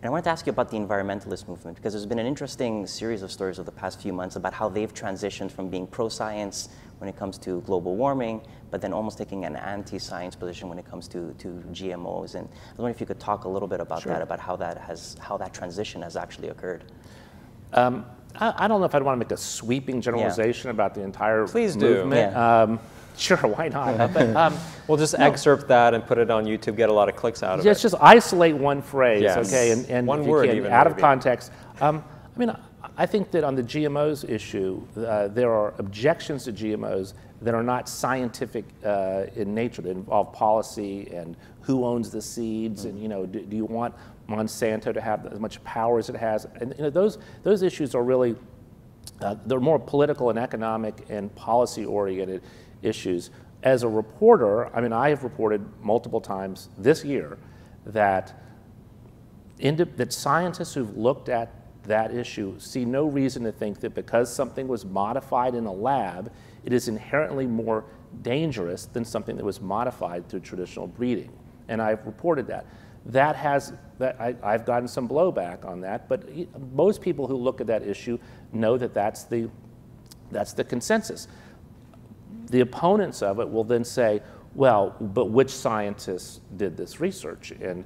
And I wanted to ask you about the environmentalist movement, because there's been an interesting series of stories over the past few months about how they've transitioned from being pro-science when it comes to global warming, but then almost taking an anti-science position when it comes to GMOs. And I was wondering if you could talk a little bit about that, about how that transition has actually occurred. I don't know if I'd want to make a sweeping generalization about the entire Please do. movement. Yeah. Sure, why not? But, we'll just excerpt that and put it on YouTube, get a lot of clicks out of it. Just isolate one phrase, Yes. okay, and one if you word can, even out of maybe. context. I mean, I think that on the GMOs issue, there are objections to GMOs that are not scientific in nature. They involve policy and who owns the seeds, and do you want Monsanto to have as much power as it has? And those issues are really they're more political and economic and policy oriented issues. As a reporter, I mean, I have reported multiple times this year that scientists who've looked at that issue see no reason to think that because something was modified in a lab, it is inherently more dangerous than something that was modified through traditional breeding. And I've reported that. I've gotten some blowback on that, but most people who look at that issue know that that's the consensus. The opponents of it will then say, well, but which scientists did this research? And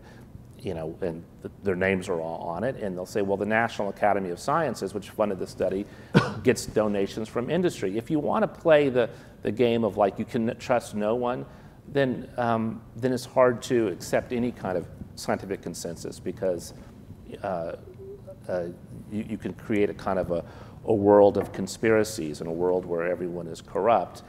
their names are all on it, and they'll say, well, the National Academy of Sciences, which funded the study, gets donations from industry. If you want to play the game of like you can trust no one, then it's hard to accept any kind of scientific consensus, because you can create a kind of a world of conspiracies and a world where everyone is corrupt,